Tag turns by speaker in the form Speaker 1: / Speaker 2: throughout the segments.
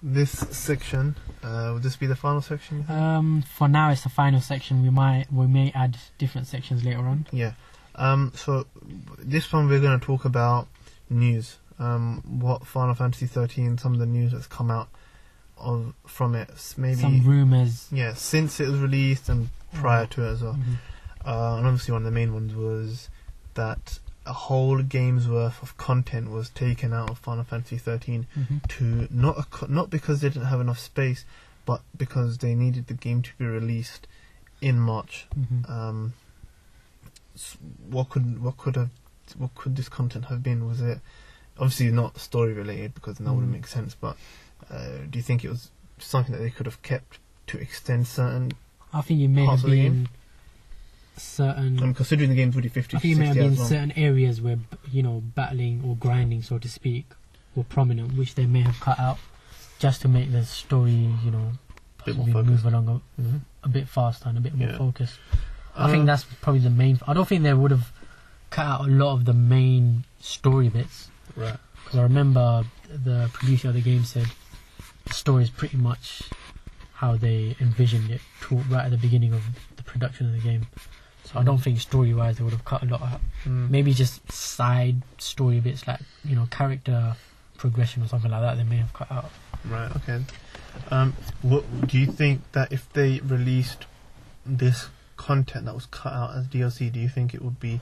Speaker 1: this section, would this be the final section?
Speaker 2: For now, it's the final section. We may add different sections later on.
Speaker 1: Yeah. So this one we're going to talk about news. What Final Fantasy 13, some of the news that's come out from it, maybe
Speaker 2: some rumours.
Speaker 1: Yeah, since it was released and prior to it as well. And obviously one of the main ones was that a whole game's worth of content was taken out of Final Fantasy 13 to not because they didn't have enough space, but because they needed the game to be released in March. What could this content have been? Was it obviously not story related, because then that wouldn't make sense, but do you think it was something that they could have kept to extend certain
Speaker 2: I think it may have been certain.
Speaker 1: I'm considering the game's already 50.
Speaker 2: I think it may have been certain areas where battling or grinding, so to speak, were prominent, which they may have cut out just to make the story, possibly move along a bit faster and a bit more focused. I think that's probably the main. I don't think they would have cut out a lot of the main story bits.
Speaker 1: Right.
Speaker 2: Because I remember the producer of the game said the story is pretty much how they envisioned it right at the beginning of the production of the game. So I don't think story-wise they would have cut a lot out. Maybe just side story bits like character progression or something like that they may have cut out.
Speaker 1: Right. Okay. What do you think that if they released this content that was cut out as DLC, do you think it would be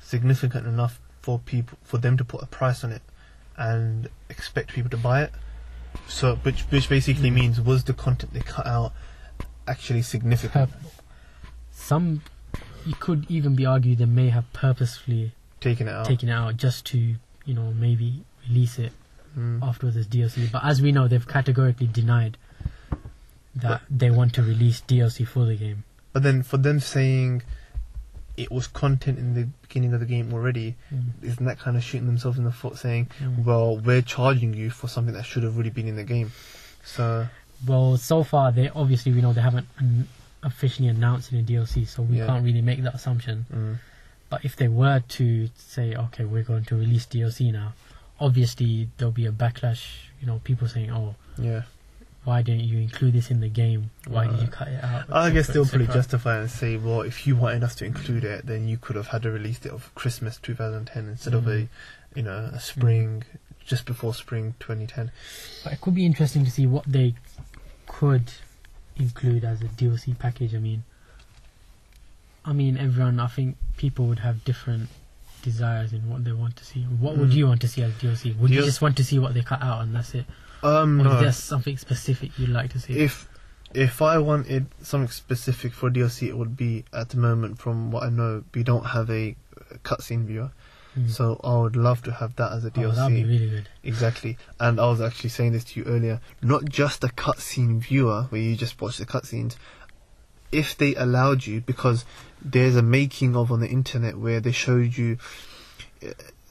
Speaker 1: significant enough for them to put a price on it and expect people to buy it? So, which basically means, was the content they cut out actually significant?
Speaker 2: You could even be argued they may have purposefully
Speaker 1: taken it out
Speaker 2: just to maybe release it afterwards as DLC. But as we know, they've categorically denied that they want to release DLC for the game.
Speaker 1: But then for them saying it was content in the beginning of the game already, isn't that kind of shooting themselves in the foot, saying, well, we're charging you for something that should have really been in the game? So
Speaker 2: far they obviously, we know they haven't officially announced it in DLC, so we can't really make that assumption. But if they were to say, okay, we're going to release DLC now, obviously there'll be a backlash, people saying, why didn't you include this in the game? Why did you cut it out?
Speaker 1: I guess they'll probably justify and say, well, if you wanted us to include it, then you could have had to release it of Christmas 2010 instead of a spring, just before spring 2010.
Speaker 2: But it could be interesting to see what they could include as a DLC package. I mean, everyone, I think people would have different desires in what they want to see. What would you want to see as DLC? Would you just want to see what they cut out and that's it?
Speaker 1: No.
Speaker 2: Is there something specific you'd like to see?
Speaker 1: If I wanted something specific for DLC, it would be, at the moment, from what I know, we don't have a cutscene viewer. So I would love to have that as a DLC.
Speaker 2: That'd be really good.
Speaker 1: Exactly. And I was actually saying this to you earlier, not just a cutscene viewer where you just watch the cutscenes. If they allowed you, because there's a making of on the internet where they showed you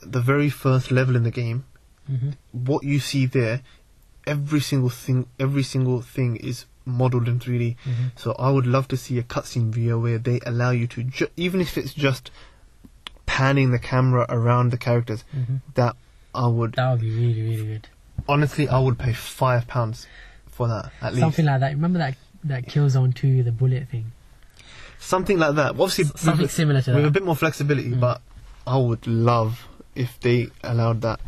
Speaker 1: the very first level in the game, what you see there, every single thing is modelled in 3D. So I would love to see a cutscene viewer where they allow you to, even if it's just panning the camera around the characters, that would
Speaker 2: be really, really good.
Speaker 1: Honestly, I would pay £5 for that, at least.
Speaker 2: Something like that. Remember that Killzone 2, the bullet thing? Something
Speaker 1: like that. Obviously,
Speaker 2: something similar to that.
Speaker 1: With a bit more flexibility, but I would love if they allowed that.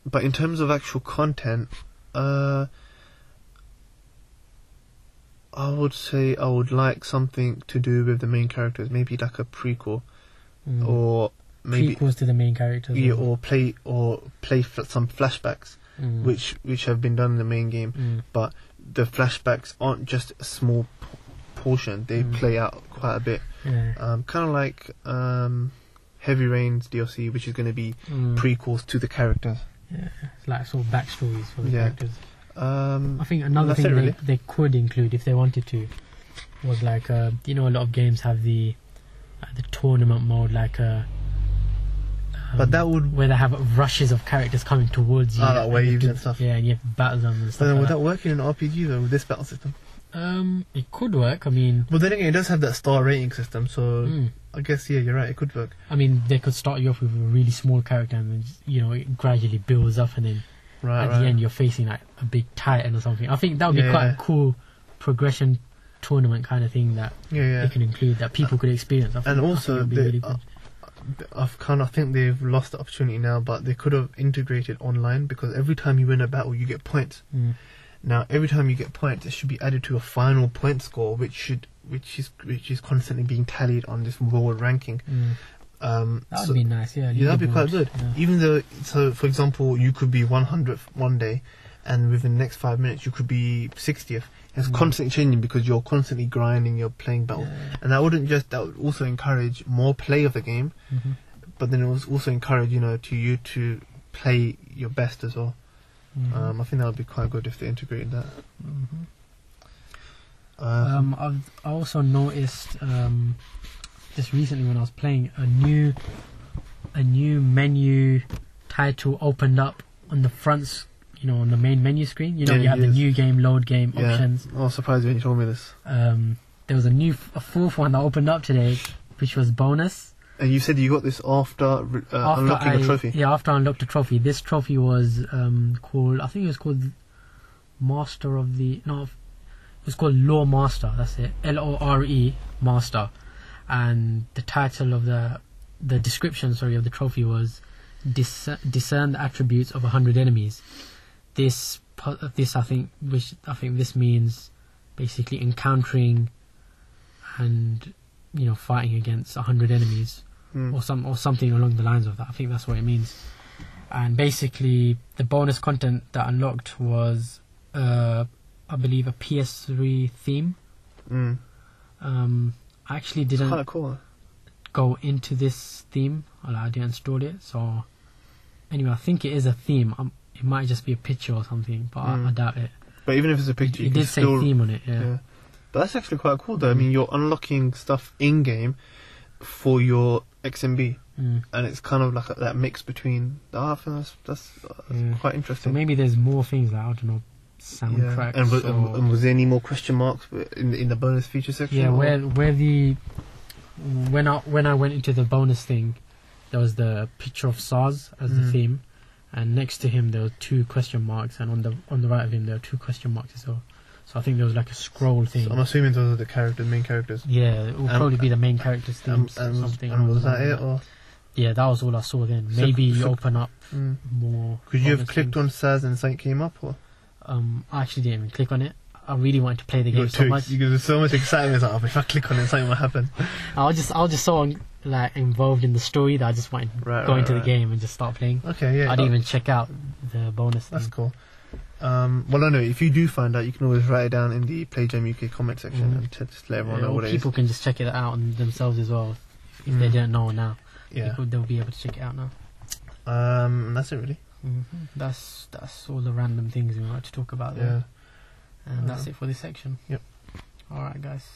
Speaker 1: But in terms of actual content, I would say I would like something to do with the main characters, maybe like a prequel, or maybe
Speaker 2: prequels to the main characters.
Speaker 1: Yeah, or play some flashbacks, which have been done in the main game, but the flashbacks aren't just a small portion; they play out quite a bit. Kind of like Heavy Rain's DLC, which is going to be prequels to the characters.
Speaker 2: Yeah, it's like sort of backstories for the characters.
Speaker 1: I
Speaker 2: think another thing they could include, if they wanted to, was like a lot of games have the tournament mode, like
Speaker 1: but that would
Speaker 2: where they have rushes of characters coming towards you,
Speaker 1: like waves and stuff.
Speaker 2: Yeah, and you have to battle them and stuff.
Speaker 1: But then would
Speaker 2: like
Speaker 1: that work in an RPG though, with this battle system?
Speaker 2: It could work. I mean,
Speaker 1: well, then again, it does have that star rating system, so I guess you're right. It could work.
Speaker 2: I mean, they could start you off with a really small character, and then it gradually builds up, and then
Speaker 1: Right,
Speaker 2: at the end you're facing like a big titan or something. I think that would be quite a cool progression tournament kind of thing that they can include, that people could experience.
Speaker 1: And also, I think they've lost the opportunity now, but they could have integrated online, because every time you win a battle, you get points. Now, every time you get points, it should be added to a final point score, which is constantly being tallied on this world ranking.
Speaker 2: That would be nice, yeah.
Speaker 1: Yeah, that'd be quite good. Yeah. Even though, so for example, you could be 100th one day, and within the next 5 minutes, you could be 60th. It's constantly changing because you're constantly grinding, you're playing battles. And that would also encourage more play of the game, but then it will also encourage, you to play your best as well. I think that would be quite good if they integrated that.
Speaker 2: I also noticed just recently when I was playing, a new menu title opened up on the front, on the main menu screen. You have the new game, load game options.
Speaker 1: I was surprised when you told me this.
Speaker 2: There was a fourth one that opened up today, which was bonus.
Speaker 1: And you said you got this after unlocking a trophy.
Speaker 2: Yeah, after I unlocked a trophy. This trophy was called, I think it was called Master of the... No, it was called Lore Master. That's it. Lore Master. And the title of the description, of the trophy was discern the attributes of 100 enemies. This I think this means basically encountering and fighting against 100 enemies or something along the lines of that. I think that's what it means. And basically the bonus content that unlocked was I believe a PS3 theme. I actually didn't
Speaker 1: quite cool.
Speaker 2: go into this theme. I didn't install it, so anyway, I think it is a theme. It might just be a picture or something, but I doubt it.
Speaker 1: But even if it's a picture,
Speaker 2: it did say theme on it. Yeah.
Speaker 1: But that's actually quite cool, though. I mean, you're unlocking stuff in game for your XMB, and it's kind of like that mix between. I think that's quite interesting.
Speaker 2: So maybe there's more things like, I don't know, soundtracks.
Speaker 1: And was there any more question marks in the bonus feature section?
Speaker 2: Yeah, when I went into the bonus thing, there was the picture of SARS as the theme, and next to him there were 2 question marks, and on the right of him there were 2 question marks as well. So I think there was like a scroll thing.
Speaker 1: So I'm assuming those are the main characters.
Speaker 2: Yeah, it will probably be the main characters' themes.
Speaker 1: And was that it? Or?
Speaker 2: Yeah, that was all I saw then. Maybe you open up more.
Speaker 1: Could you have clicked on SARS and something came up? Or?
Speaker 2: I actually didn't even click on it. I really wanted to play the game so much.
Speaker 1: There was so much excitement. Like, if I click on it, something will happen.
Speaker 2: I was just so involved in the story that I just wanted to go into the game and just start playing.
Speaker 1: Okay, yeah.
Speaker 2: I didn't even check out the bonus thing.
Speaker 1: That's cool. Well, I know if you do find out, you can always write it down in the PlayJamUK comment section and just let everyone know what it is.
Speaker 2: People can just check it out on themselves as well if they didn't know now. Yeah, they'll be able to check it out now.
Speaker 1: That's it really.
Speaker 2: That's all the random things we like to talk about there. And that's it for this section.
Speaker 1: Yep.
Speaker 2: Alright guys.